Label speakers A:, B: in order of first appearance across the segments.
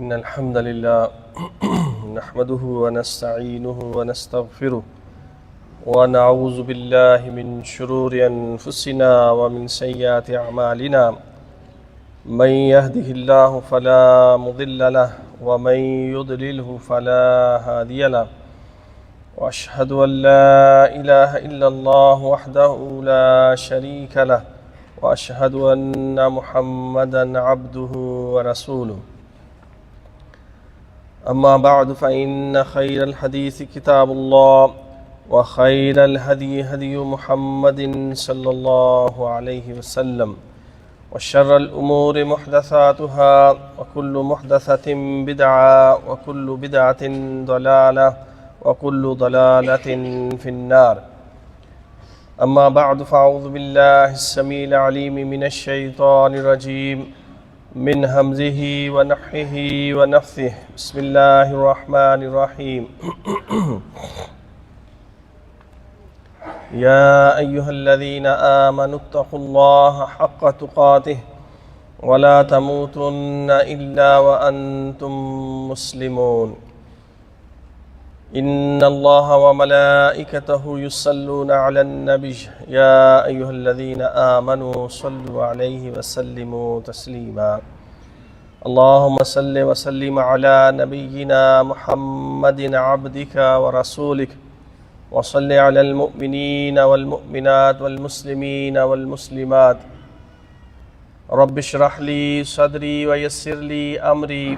A: إن الحمد لله نحمده ونستعينه ونستغفره ونعوذ بالله من شرور أنفسنا ومن سيئات أعمالنا من يهده الله فلا مضل له ومن يضلله فلا هادي له وأشهد أن لا إله إلا الله وحده لا شريك له وأشهد أن محمدًا عبده ورسوله أما بعد فإن خير الحديث كتاب الله وخير الهدي هدي محمد صلى الله عليه وسلم وشر الأمور محدثاتها وكل محدثة بدعة وكل بدعة ضلالة وكل ضلالة في النار. أما بعد فأعوذ بالله السميع العليم من الشيطان الرجيم من همزه ونفخه ونفثه. بسم الله الرحمن الرحيم. يا أيها الذين آمنوا اتقوا الله حق تقاته ولا تموتن إلا وأنتم مسلمون. إن الله وملائكته يصلون على النبي يا أيها الذين آمنوا صلوا عليه وسلموا تسليما. اللهم صل وسلم على نبينا محمد عبدك ورسولك وصل على المؤمنين والمؤمنات والمسلمين والمسلمات. رب اشرح لي صدري ويسر لي أمري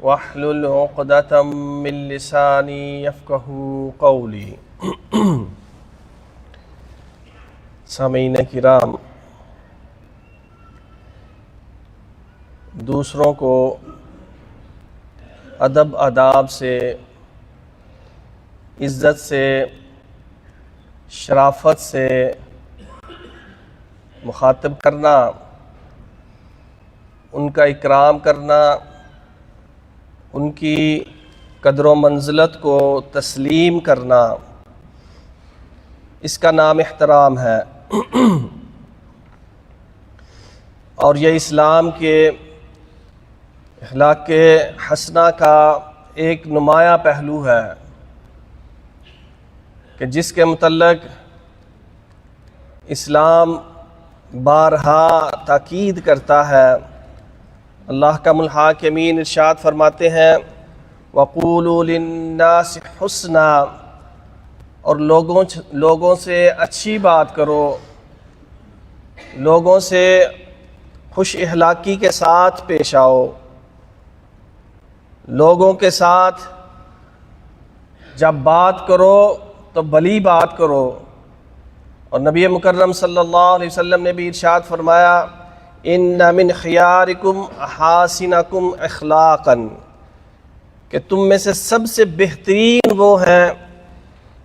A: واحلل عقدة من لساني يفقهوا قولي. سامعین کرام، دوسروں کو ادب آداب سے، عزت سے، شرافت سے مخاطب کرنا، ان کا اکرام کرنا، ان کی قدر و منزلت کو تسلیم کرنا، اس کا نام احترام ہے، اور یہ اسلام کے اخلاق حسنہ کا ایک نمایاں پہلو ہے کہ جس کے متعلق اسلام بارہا تاکید کرتا ہے۔ اللہ کا الحاکمین ارشاد فرماتے ہیں وَقُولُوا لِلنَّاسِ حُسْنًا، اور لوگوں سے اچھی بات کرو، لوگوں سے خوش اخلاقی کے ساتھ پیش آؤ، لوگوں کے ساتھ جب بات کرو تو بھلی بات کرو۔ اور نبی مکرم صلی اللہ علیہ وسلم نے بھی ارشاد فرمایا ان من خیارکم احاسنکم اخلاقا، کہ تم میں سے سب سے بہترین وہ ہیں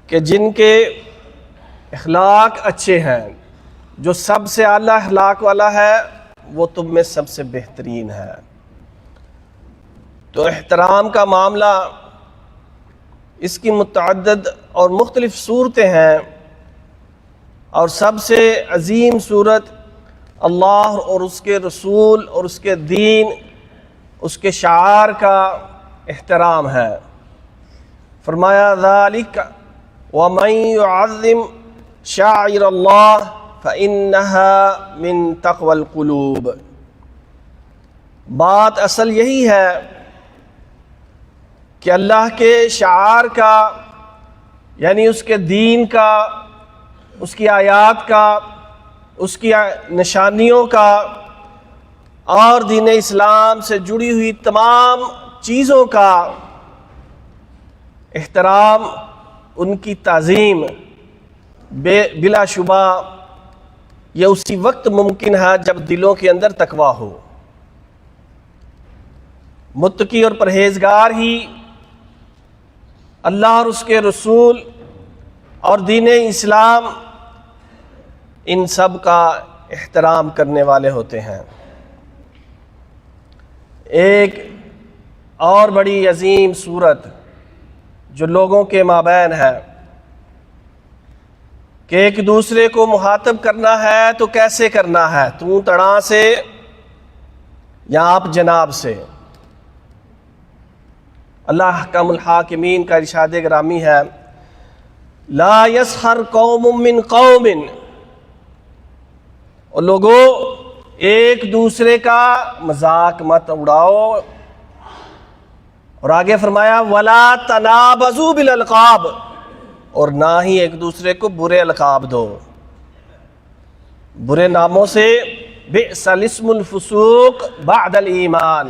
A: کہ جن کے اخلاق اچھے ہیں، جو سب سے اعلیٰ اخلاق والا ہے وہ تم میں سب سے بہترین ہے۔ تو احترام کا معاملہ، اس کی متعدد اور مختلف صورتیں ہیں، اور سب سے عظیم صورت اللہ اور اس کے رسول اور اس کے دین، اس کے شعار کا احترام ہے۔ فرمایا ذالک ومن يعظم شعائر اللہ فإنها من تقوى القلوب۔ بات اصل یہی ہے کہ اللہ کے شعار کا، یعنی اس کے دین کا، اس کی آیات کا، اس کی نشانیوں کا، اور دین اسلام سے جڑی ہوئی تمام چیزوں کا احترام، ان کی تعظیم بلا شبہ یہ اسی وقت ممکن ہے جب دلوں کے اندر تقویٰ ہو۔ متقی اور پرہیزگار ہی اللہ اور اس کے رسول اور دین اسلام ان سب کا احترام کرنے والے ہوتے ہیں۔ ایک اور بڑی عظیم صورت جو لوگوں کے مابین ہے کہ ایک دوسرے کو مخاطب کرنا ہے تو کیسے کرنا ہے، تو تڑاں سے یا آپ جناب سے۔ اللہ احکم الحاکمین کا ارشاد گرامی ہے، لا یسخر قوم من قوم، اور لوگوں ایک دوسرے کا مذاق مت اڑاؤ، اور آگے فرمایا ولا تنابزوا بالالقاب، اور نہ ہی ایک دوسرے کو برے القاب دو، برے ناموں سے، بئس الاسم الفسوق بعد الایمان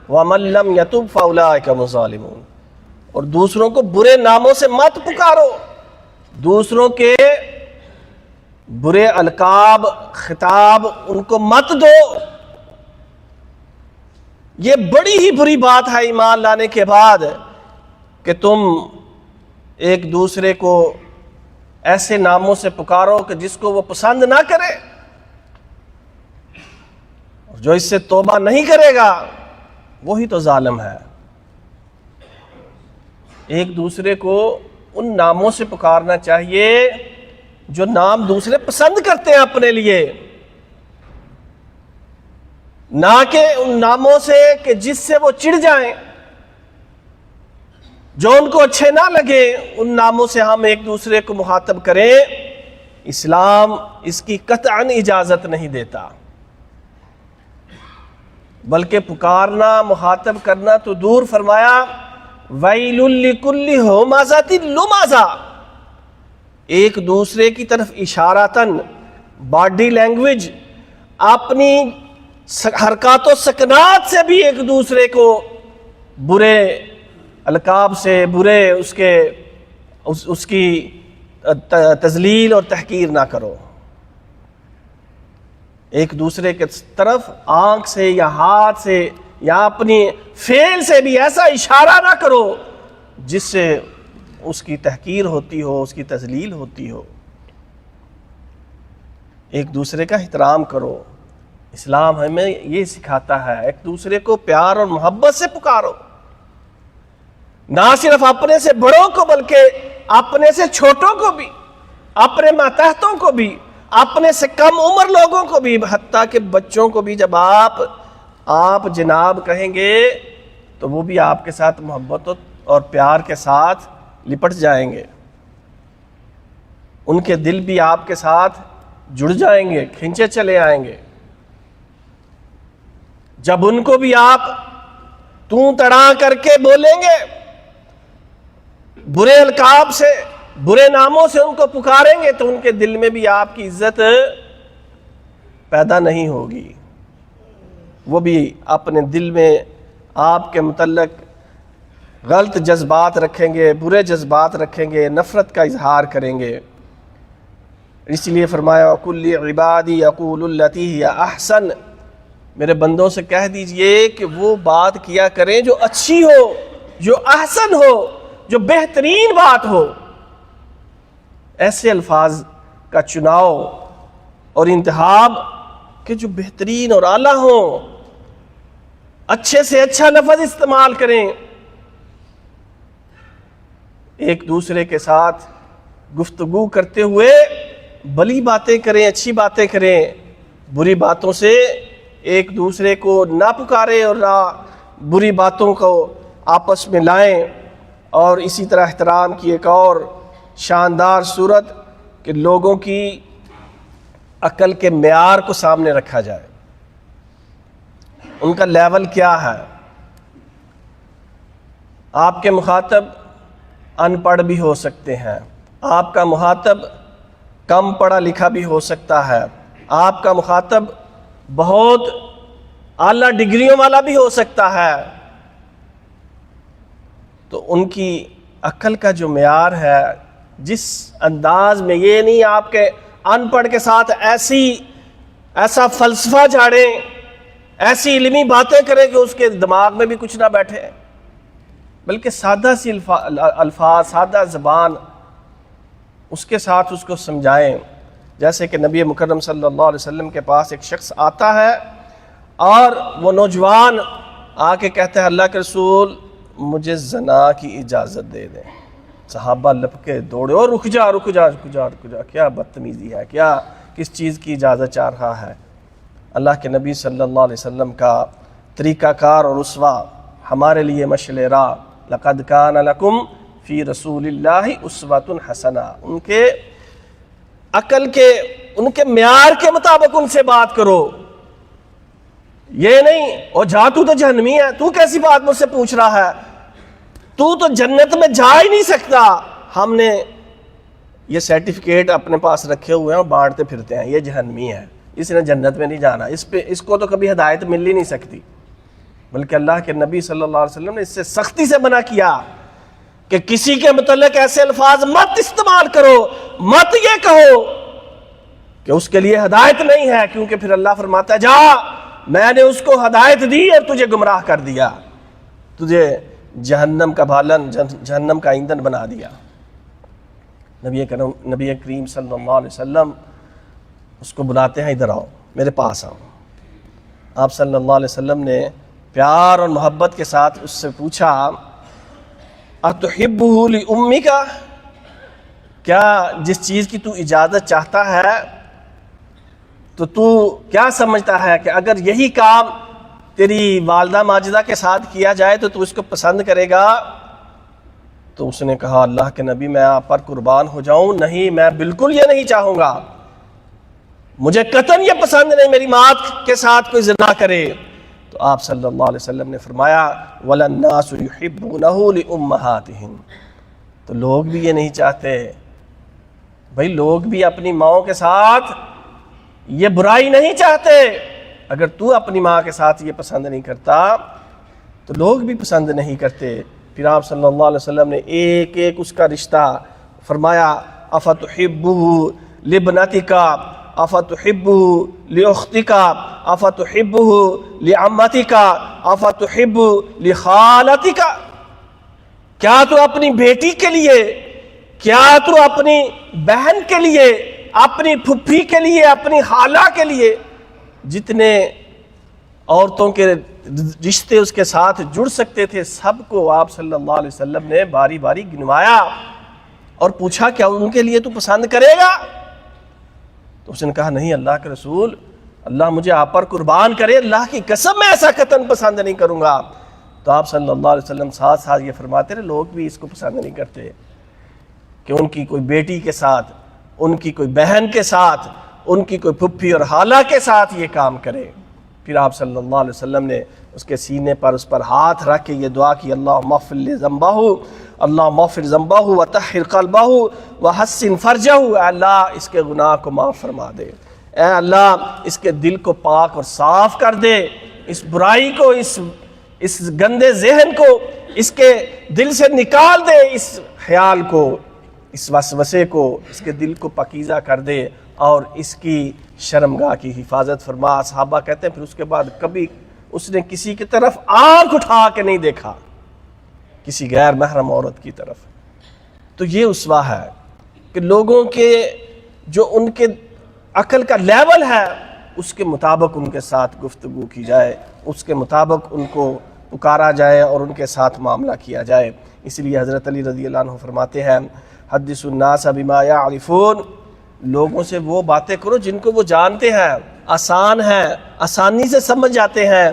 A: ومن لم یتب فاولئک هم الظالمون، اور دوسروں کو برے ناموں سے مت پکارو، دوسروں کے برے القاب خطاب ان کو مت دو۔ یہ بڑی ہی بری بات ہے ایمان لانے کے بعد کہ تم ایک دوسرے کو ایسے ناموں سے پکارو کہ جس کو وہ پسند نہ کرے، اور جو اس سے توبہ نہیں کرے گا وہی تو ظالم ہے۔ ایک دوسرے کو ان ناموں سے پکارنا چاہیے جو نام دوسرے پسند کرتے ہیں اپنے لیے، نہ کہ ان ناموں سے کہ جس سے وہ چڑ جائیں، جو ان کو اچھے نہ لگے ان ناموں سے ہم ایک دوسرے کو مخاطب کریں۔ اسلام اس کی قطعاً اجازت نہیں دیتا، بلکہ پکارنا مخاطب کرنا تو دور، فرمایا ویل لکل ہمزۃ لمزہ، ایک دوسرے کی طرف اشاراتاً، باڈی لینگویج، اپنی حرکات و سکنات سے بھی ایک دوسرے کو برے القاب سے، برے اس کی تذلیل اور تحقیر نہ کرو۔ ایک دوسرے کے طرف آنکھ سے یا ہاتھ سے یا اپنی فعل سے بھی ایسا اشارہ نہ کرو جس سے اس کی تحقیر ہوتی ہو، اس کی تذلیل ہوتی ہو۔ ایک دوسرے کا احترام کرو، اسلام ہمیں یہ سکھاتا ہے، ایک دوسرے کو پیار اور محبت سے پکارو، نہ صرف اپنے سے بڑوں کو بلکہ اپنے سے چھوٹوں کو بھی، اپنے ماتحتوں کو بھی، اپنے سے کم عمر لوگوں کو بھی، حتیٰ کہ بچوں کو بھی جب آپ جناب کہیں گے تو وہ بھی آپ کے ساتھ محبت اور پیار کے ساتھ لپٹ جائیں گے، ان کے دل بھی آپ کے ساتھ جڑ جائیں گے، کھنچے چلے آئیں گے۔ جب ان کو بھی آپ تو تڑا کر کے بولیں گے، برے القاب سے، برے ناموں سے ان کو پکاریں گے، تو ان کے دل میں بھی آپ کی عزت پیدا نہیں ہوگی، وہ بھی اپنے دل میں آپ کے متعلق غلط جذبات رکھیں گے، برے جذبات رکھیں گے، نفرت کا اظہار کریں گے۔ اس لیے فرمایا وَقُلْ لِعِبَادِي يَقُولُ الَّتِي هِيَ أَحْسَنُ، میرے بندوں سے کہہ دیجئے کہ وہ بات کیا کریں جو اچھی ہو، جو احسن ہو، جو بہترین بات ہو۔ ایسے الفاظ کا چناؤ اور انتخاب کہ جو بہترین اور اعلیٰ ہوں، اچھے سے اچھا لفظ استعمال کریں، ایک دوسرے کے ساتھ گفتگو کرتے ہوئے بھلی باتیں کریں، اچھی باتیں کریں، بری باتوں سے ایک دوسرے کو نہ پکاریں اور نہ بری باتوں کو آپس میں لائیں۔ اور اسی طرح احترام کی ایک اور شاندار صورت کہ لوگوں کی عقل کے معیار کو سامنے رکھا جائے، ان کا لیول کیا ہے۔ آپ کے مخاطب ان پڑھ بھی ہو سکتے ہیں، آپ کا مخاطب کم پڑھا لکھا بھی ہو سکتا ہے، آپ کا مخاطب بہت اعلیٰ ڈگریوں والا بھی ہو سکتا ہے، تو ان کی عقل کا جو معیار ہے، جس انداز میں، یہ نہیں آپ کے ان پڑھ کے ساتھ ایسا فلسفہ جھاڑیں، ایسی علمی باتیں کریں کہ اس کے دماغ میں بھی کچھ نہ بیٹھے، بلکہ سادہ سی الفاظ، سادہ زبان اس کے ساتھ اس کو سمجھائیں۔ جیسے کہ نبی مکرم صلی اللہ علیہ وسلم کے پاس ایک شخص آتا ہے اور وہ نوجوان آ کے کہتا ہے اللہ کے رسول مجھے زنا کی اجازت دے دیں۔ صحابہ لپکے دوڑے اور رک جا رک جا رک جا رک جا، کیا بدتمیزی ہے، کیا کس چیز کی اجازت چاہ رہا ہے۔ اللہ کے نبی صلی اللہ علیہ وسلم کا طریقہ کار اور اسوہ ہمارے لیے مشعل راہ لقد کان لکم فی رسول اللہ اسوۃ حسنہ، ان کے عقل کے، ان کے معیار کے مطابق ان سے بات کرو، یہ نہیں اور جا تو جہنمی ہے، تو کیسی بات مجھ سے پوچھ رہا ہے، تو جنت میں جا ہی نہیں سکتا، ہم نے یہ سرٹیفکیٹ اپنے پاس رکھے ہوئے ہیں اور بانٹتے پھرتے ہیں، یہ جہنمی ہے، اس نے جنت میں نہیں جانا، اس کو تو کبھی ہدایت مل ہی نہیں سکتی۔ بلکہ اللہ کے نبی صلی اللہ علیہ وسلم نے اس سے سختی سے منع کیا کہ کسی کے متعلق ایسے الفاظ مت استعمال کرو، مت یہ کہو کہ اس کے لیے ہدایت نہیں ہے، کیونکہ پھر اللہ فرماتا ہے جا، میں نے اس کو ہدایت دی اور تجھے گمراہ کر دیا، تجھے جہنم کا بھالن، جہنم کا ایندھن بنا دیا۔ نبی کریم صلی اللہ علیہ وسلم اس کو بلاتے ہیں، ادھر آؤ، میرے پاس آؤ۔ آپ صلی اللہ علیہ وسلم نے پیار اور محبت کے ساتھ اس سے پوچھا اَتُحِبُّهُ لِأُمِّكَ، کیا جس چیز کی تو اجازت چاہتا ہے تو کیا سمجھتا ہے کہ اگر یہی کام تیری والدہ ماجدہ کے ساتھ کیا جائے تو اس کو پسند کرے گا؟ تو اس نے کہا اللہ کے نبی میں آپ پر قربان ہو جاؤں، نہیں، میں بالکل یہ نہیں چاہوں گا، مجھے قطعاً یہ پسند نہیں میری ماں کے ساتھ کوئی زنا کرے۔ تو آپ صلی اللہ علیہ وسلم نے فرمایا وَلَا النَّاسُ يُحِبُّونَهُ لِأُمَّهَاتِهِمْ، تو لوگ بھی یہ نہیں چاہتے، بھائی لوگ بھی اپنی ماؤں کے ساتھ یہ برائی نہیں چاہتے، اگر تو اپنی ماں کے ساتھ یہ پسند نہیں کرتا تو لوگ بھی پسند نہیں کرتے۔ پھر آپ صلی اللہ علیہ وسلم نے ایک ایک اس کا رشتہ فرمایا اَفَتُحِبُّهُ لِابْنَتِكَ اَفَتُحِبُّهُ لِأُخْتِكَ اَفَتُحِبُّهُ لِعَمَّتِكَ اَفَتُحِبُّهُ لِخَالَتِكَ، کیا تو اپنی بیٹی کے لیے، کیا تو اپنی بہن کے لیے، اپنی پھپھی کے لیے، اپنی خالہ کے لیے، جتنے عورتوں کے رشتے اس کے ساتھ جڑ سکتے تھے سب کو آپ صلی اللہ علیہ وسلم نے باری باری گنوایا اور پوچھا کیا ان کے لیے تو پسند کرے گا؟ تو اس نے کہا نہیں اللہ کے رسول، اللہ مجھے آپ پر قربان کرے، اللہ کی قسم میں ایسا قطعاً پسند نہیں کروں گا۔ تو آپ صلی اللہ علیہ وسلم ساتھ ساتھ یہ فرماتے رہے لوگ بھی اس کو پسند نہیں کرتے کہ ان کی کوئی بیٹی کے ساتھ، ان کی کوئی بہن کے ساتھ، ان کی کوئی پھپھی اور خالہ کے ساتھ یہ کام کرے۔ پھر آپ صلی اللہ علیہ وسلم نے اس کے سینے پر اس پر ہاتھ رکھ کے یہ دعا کی اللہم اغفر لذنبہ، اللہم اغفر ذنبہ وطہر قلبہ وحسن فرجہ، اے اللہ اس کے گناہ کو معاف فرما دے، اے اللہ اس کے دل کو پاک اور صاف کر دے، اس برائی کو، اس گندے ذہن کو اس کے دل سے نکال دے، اس خیال کو، اس وسوسے کو، اس کے دل کو پاکیزہ کر دے اور اس کی شرمگاہ کی حفاظت فرما۔ صحابہ کہتے ہیں پھر اس کے بعد کبھی اس نے کسی کی طرف آنکھ اٹھا کے نہیں دیکھا، کسی غیر محرم عورت کی طرف۔ تو یہ اسوہ ہے کہ لوگوں کے جو ان کے عقل کا لیول ہے اس کے مطابق ان کے ساتھ گفتگو کی جائے، اس کے مطابق ان کو پکارا جائے اور ان کے ساتھ معاملہ کیا جائے۔ اس لیے حضرت علی رضی اللہ عنہ فرماتے ہیں حدث الناس بما یعرفون، لوگوں سے وہ باتیں کرو جن کو وہ جانتے ہیں، آسان ہے، آسانی سے سمجھ جاتے ہیں۔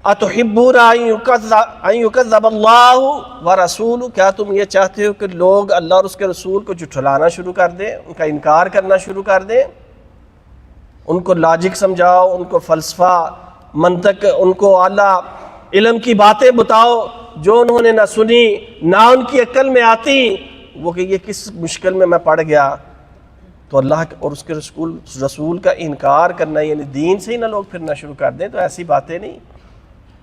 A: اتحبون ان یکذب اللہ ورسولہ، کیا تم یہ چاہتے ہو کہ لوگ اللہ اور اس کے رسول کو جھٹلانا شروع کر دیں، ان کا انکار کرنا شروع کر دیں؟ ان کو لاجک سمجھاؤ، ان کو فلسفہ، منطق، ان کو اعلیٰ علم کی باتیں بتاؤ جو انہوں نے نہ سنی نہ ان کی عقل میں آتی، وہ کہ یہ کس مشکل میں میں پڑ گیا۔ تو اللہ اور اس کے رسول کا انکار کرنا یعنی دین سے ہی نہ لوگ پھرنا شروع کر دیں، تو ایسی باتیں نہیں،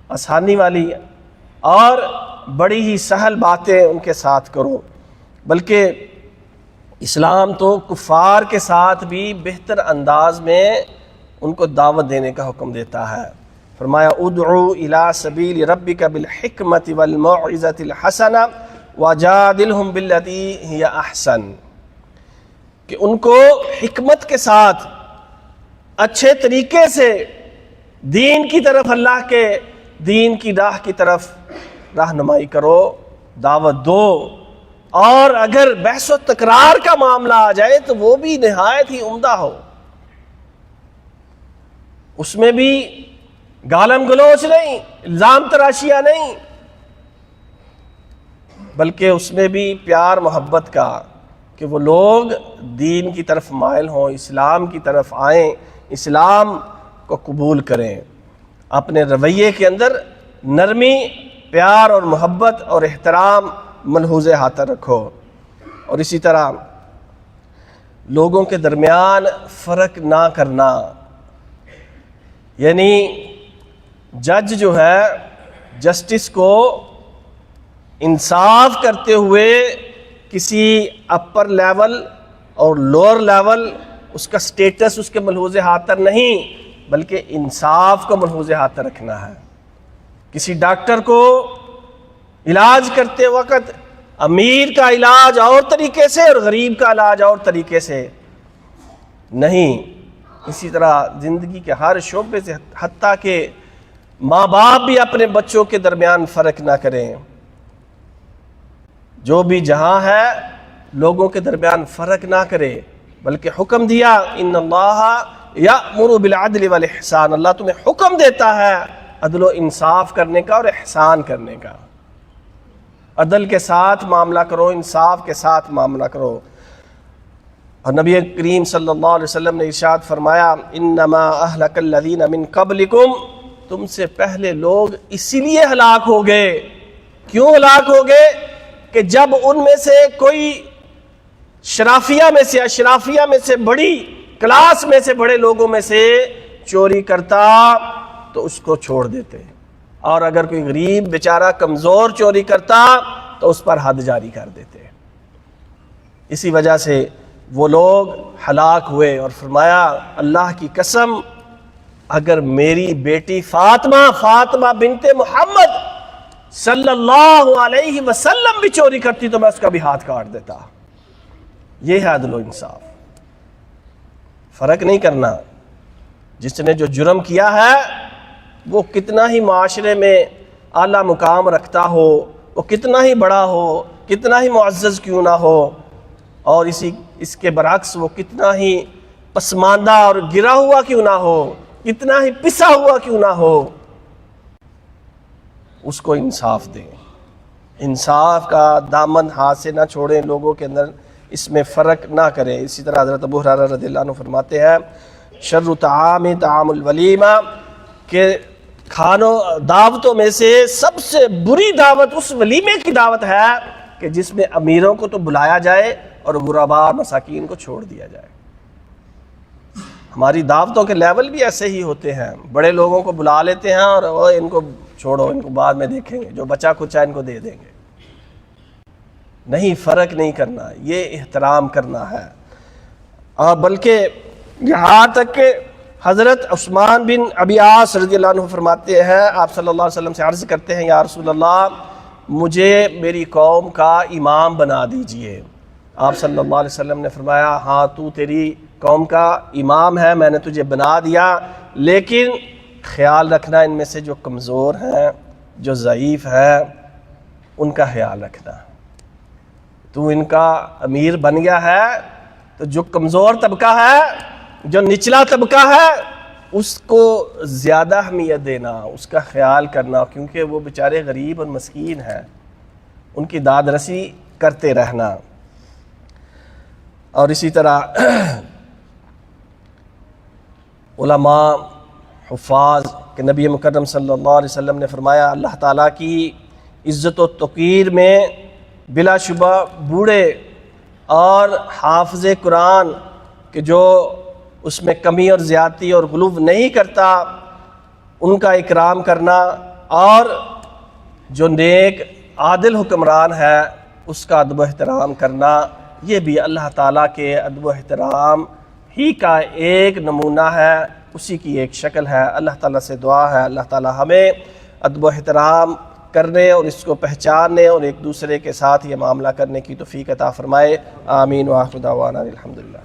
A: آسانی والی اور بڑی ہی سہل باتیں ان کے ساتھ کرو۔ بلکہ اسلام تو کفار کے ساتھ بھی بہتر انداز میں ان کو دعوت دینے کا حکم دیتا ہے۔ فرمایا ادعو الی سبیل ربک بالحکمت والموعظۃ الحسنہ وجادلہم باللتی ہی احسن، کہ ان کو حکمت کے ساتھ اچھے طریقے سے دین کی طرف، اللہ کے دین کی راہ کی طرف رہنمائی کرو، دعوت دو، اور اگر بحث و تکرار کا معاملہ آ جائے تو وہ بھی نہایت ہی عمدہ ہو، اس میں بھی گالم گلوچ نہیں، الزام تراشیاں نہیں، بلکہ اس میں بھی پیار محبت کا، کہ وہ لوگ دین کی طرف مائل ہوں، اسلام کی طرف آئیں، اسلام کو قبول کریں۔ اپنے رویے کے اندر نرمی، پیار اور محبت اور احترام ملحوظ ہاتھ رکھو۔ اور اسی طرح لوگوں کے درمیان فرق نہ کرنا، یعنی جج جو ہے جسٹس کو انصاف کرتے ہوئے کسی اپر لیول اور لوور لیول اس کا سٹیٹس اس کے ملحوظ ہاتھ نہیں، بلکہ انصاف کو ملحوظ ہاتھ رکھنا ہے۔ کسی ڈاکٹر کو علاج کرتے وقت امیر کا علاج اور طریقے سے اور غریب کا علاج اور طریقے سے نہیں، اسی طرح زندگی کے ہر شعبے سے، حتیٰ کہ ماں باپ بھی اپنے بچوں کے درمیان فرق نہ کریں، جو بھی جہاں ہے لوگوں کے درمیان فرق نہ کرے، بلکہ حکم دیا ان اللہ یأمر بالعدل والاحسان، اللہ تمہیں حکم دیتا ہے عدل و انصاف کرنے کا اور احسان کرنے کا، عدل کے ساتھ معاملہ کرو، انصاف کے ساتھ معاملہ کرو۔ اور نبی کریم صلی اللہ علیہ وسلم نے ارشاد فرمایا انما اہلک الذین من قبلکم، تم سے پہلے لوگ اسی لیے ہلاک ہو گئے، کیوں ہلاک ہو گئے؟ کہ جب ان میں سے کوئی شرافیہ میں سے، اشرافیہ میں سے، بڑی کلاس میں سے، بڑے لوگوں میں سے چوری کرتا تو اس کو چھوڑ دیتے، اور اگر کوئی غریب بیچارہ کمزور چوری کرتا تو اس پر حد جاری کر دیتے۔ اسی وجہ سے وہ لوگ ہلاک ہوئے، اور فرمایا اللہ کی قسم اگر میری بیٹی فاطمہ بنت محمد صلی اللہ علیہ وسلم بھی چوری کرتی تو میں اس کا بھی ہاتھ کاٹ دیتا۔ یہ ہے عدل و انصاف، فرق نہیں کرنا۔ جس نے جو جرم کیا ہے وہ کتنا ہی معاشرے میں اعلیٰ مقام رکھتا ہو، وہ کتنا ہی بڑا ہو، کتنا ہی معزز کیوں نہ ہو، اور اس کے برعکس وہ کتنا ہی پسماندہ اور گرا ہوا کیوں نہ ہو، کتنا ہی پسا ہوا کیوں نہ ہو، اس کو انصاف دیں، انصاف کا دامن ہاتھ سے نہ چھوڑیں، لوگوں کے اندر اس میں فرق نہ کریں۔ اسی طرح حضرت ابو ہریرہ رضی اللہ عنہ فرماتے ہیں شر طعام طعام الولیمہ، کہ کھانوں دعوتوں میں سے سب سے بری دعوت اس ولیمے کی دعوت ہے کہ جس میں امیروں کو تو بلایا جائے اور غرباء مساکین کو چھوڑ دیا جائے۔ ہماری دعوتوں کے لیول بھی ایسے ہی ہوتے ہیں، بڑے لوگوں کو بلا لیتے ہیں اور ان کو چھوڑو، ان کو بعد میں دیکھیں گے، جو بچا کچا ان کو دے دیں گے۔ نہیں، فرق نہیں کرنا، یہ احترام کرنا ہے۔ اور بلکہ یہاں تک کہ حضرت عثمان بن ابی عاص رضی اللہ عنہ فرماتے ہیں، آپ صلی اللہ علیہ وسلم سے عرض کرتے ہیں یا رسول اللہ مجھے میری قوم کا امام بنا دیجئے۔ آپ صلی اللہ علیہ وسلم نے فرمایا ہاں تو تیری قوم کا امام ہے، میں نے تجھے بنا دیا، لیکن خیال رکھنا ان میں سے جو کمزور ہیں، جو ضعیف ہیں، ان کا خیال رکھنا۔ تو ان کا امیر بن گیا ہے تو جو کمزور طبقہ ہے، جو نچلا طبقہ ہے، اس کو زیادہ اہمیت دینا، اس کا خیال کرنا، کیونکہ وہ بیچارے غریب اور مسکین ہیں، ان کی داد رسی کرتے رہنا۔ اور اسی طرح علماء، حفاظ کہ نبی مکرم صلی اللہ علیہ وسلم نے فرمایا اللہ تعالیٰ کی عزت و توقیر میں بلا شبہ بوڑھے اور حافظ قرآن کہ جو اس میں کمی اور زیادتی اور غلو نہیں کرتا، ان کا اکرام کرنا، اور جو نیک عادل حکمران ہے اس کا ادب و احترام کرنا، یہ بھی اللہ تعالیٰ کے ادب و احترام ہی کا ایک نمونہ ہے، اسی کی ایک شکل ہے۔ اللہ تعالیٰ سے دعا ہے اللہ تعالیٰ ہمیں ادب و احترام کرنے اور اس کو پہچاننے اور ایک دوسرے کے ساتھ یہ معاملہ کرنے کی توفیق عطا فرمائے۔ آمین وآخر دعوانا الحمدللہ۔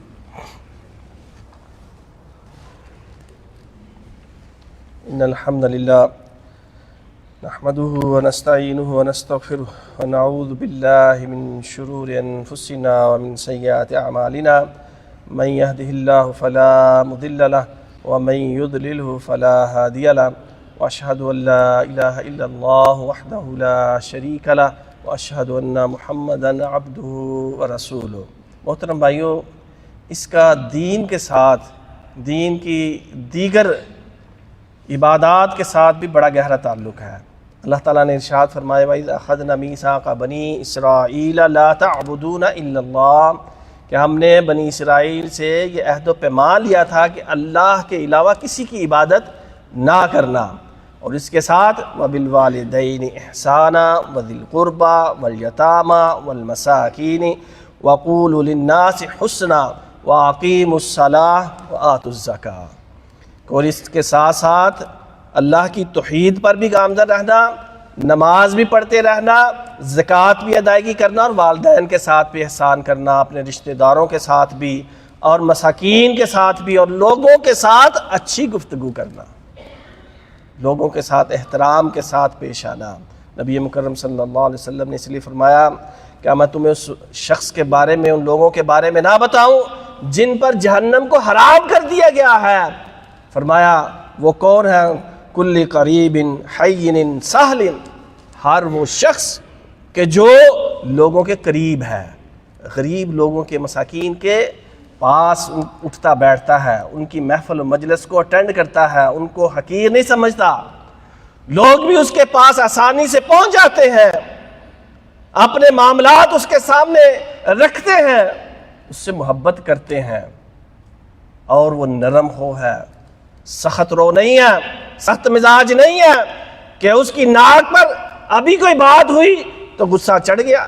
A: ان الحمد للہ نحمده ونستعینه ونستغفره ونعوذ باللہ من شرور انفسنا ومن سیئات اعمالنا، من يهده الله فلا مضل له ومن يضلله فلا هادي له، واشهد ان لا اله الا الله وحده لا شريك له واشهد ان محمدا عبده ورسوله۔ محترم بھائیو، اس کا دین کے ساتھ، دین کی دیگر عبادات کے ساتھ بھی بڑا گہرا تعلق ہے۔ اللہ تعالیٰ نے ارشاد فرمایا وَإِذْ أَخَذْنَا مِيثَاقَ بَنِي إِسْرَائِيلَ لَا تَعْبُدُونَ إِلَّا اللَّهَ، کہ ہم نے بنی اسرائیل سے یہ عہد و پیمان لیا تھا کہ اللہ کے علاوہ کسی کی عبادت نہ کرنا، اور اس کے ساتھ وَبِالْوَالِدَيْنِ إِحْسَانًا وَذِي الْقُرْبَى وَالْيَتَامَى وَالْمَسَاكِينِ وَقُولُوا لِلنَّاسِ حُسْنًا وَأَقِيمُوا الصَّلَاةَ وَآتُوا الزَّكَاةَ، اور اس کے ساتھ ساتھ اللہ کی توحید پر بھی گامزن رہنا، نماز بھی پڑھتے رہنا، زکوٰۃ بھی ادائیگی کرنا، اور والدین کے ساتھ بھی احسان کرنا، اپنے رشتہ داروں کے ساتھ بھی، اور مساکین کے ساتھ بھی، اور لوگوں کے ساتھ اچھی گفتگو کرنا، لوگوں کے ساتھ احترام کے ساتھ پیش آنا۔ نبی مکرم صلی اللہ علیہ وسلم نے اس لیے فرمایا کہ میں تمہیں اس شخص کے بارے میں، ان لوگوں کے بارے میں نہ بتاؤں جن پر جہنم کو حرام کر دیا گیا ہے؟ فرمایا وہ کون ہے؟ کل قریب حین سہل، ہر وہ شخص کہ جو لوگوں کے قریب ہے، غریب لوگوں کے، مساکین کے پاس اٹھتا بیٹھتا ہے، ان کی محفل و مجلس کو اٹینڈ کرتا ہے، ان کو حقیر نہیں سمجھتا، لوگ بھی اس کے پاس آسانی سے پہنچ جاتے ہیں، اپنے معاملات اس کے سامنے رکھتے ہیں، اس سے محبت کرتے ہیں، اور وہ نرم ہو ہے، سخت رو نہیں ہے، سخت مزاج نہیں ہے کہ اس کی ناک پر ابھی کوئی بات ہوئی تو غصہ چڑھ گیا،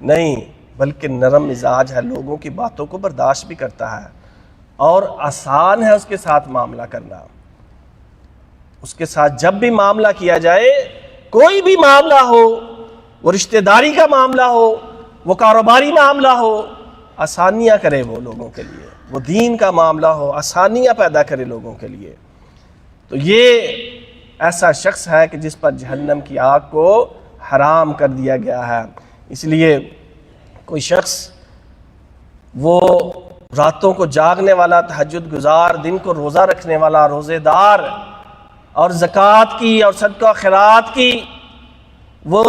A: نہیں، بلکہ نرم مزاج ہے، لوگوں کی باتوں کو برداشت بھی کرتا ہے، اور آسان ہے اس کے ساتھ معاملہ کرنا۔ اس کے ساتھ جب بھی معاملہ کیا جائے، کوئی بھی معاملہ ہو، وہ رشتہ داری کا معاملہ ہو، وہ کاروباری معاملہ ہو، آسانیاں کرے وہ لوگوں کے لیے، وہ دین کا معاملہ ہو، آسانیاں پیدا کرے لوگوں کے لیے۔ تو یہ ایسا شخص ہے کہ جس پر جہنم کی آگ کو حرام کر دیا گیا ہے۔ اس لیے کوئی شخص وہ راتوں کو جاگنے والا، تہجد گزار، دن کو روزہ رکھنے والا، روزے دار، اور زکوٰۃ کی اور صدقہ خیرات کی وہ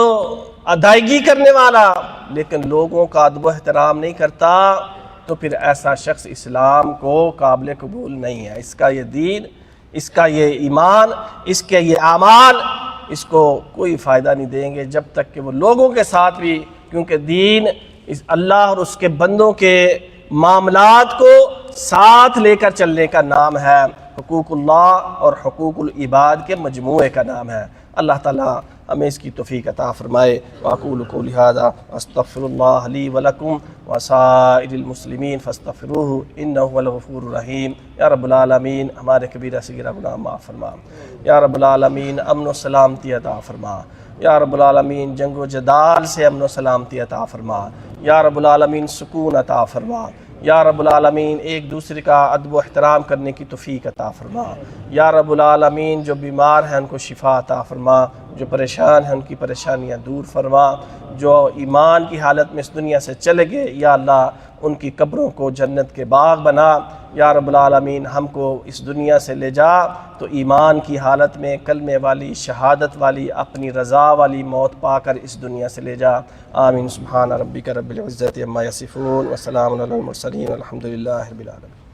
A: ادائیگی کرنے والا، لیکن لوگوں کا ادب و احترام نہیں کرتا، تو پھر ایسا شخص اسلام کو قابل قبول نہیں ہے۔ اس کا یہ دین، اس کا یہ ایمان، اس کے یہ اعمال اس کو کوئی فائدہ نہیں دیں گے جب تک کہ وہ لوگوں کے ساتھ بھی، کیونکہ دین اس اللہ اور اس کے بندوں کے معاملات کو ساتھ لے کر چلنے کا نام ہے، حقوق اللہ اور حقوق العباد کے مجموعے کا نام ہے۔ اللہ تعالیٰ ہمیں اس کی توفیق عطا فرمائے۔ وأقول قولي هذا أستغفر الله لي ولكم وسائر المسلمین فاستغفروه إنه هو الغفور الرحیم۔ یا رب العالمین ہمارے کبیرہ صغیرہ گناہ معاف فرما، یا رب العالمین امن و سلامتی عطا فرما، یا رب العالمین جنگ و جدال سے امن و سلامتی عطا فرما، یا رب العالمین سکون عطا فرما، یا رب العالمین ایک دوسرے کا ادب و احترام کرنے کی توفیق عطا فرما، یا رب العالمین جو بیمار ہیں ان کو شفا عطا فرما، جو پریشان ہیں ان کی پریشانیاں دور فرما، جو ایمان کی حالت میں اس دنیا سے چلے گئے یا اللہ ان کی قبروں کو جنت کے باغ بنا، یا رب العالمین ہم کو اس دنیا سے لے جا تو ایمان کی حالت میں کلمے والی، شہادت والی، اپنی رضا والی موت پا کر اس دنیا سے لے جا۔ آمین۔ سبحان ربک رب العزت عما یصفون وسلام علی المرسلین والحمد للہ رب العالمین۔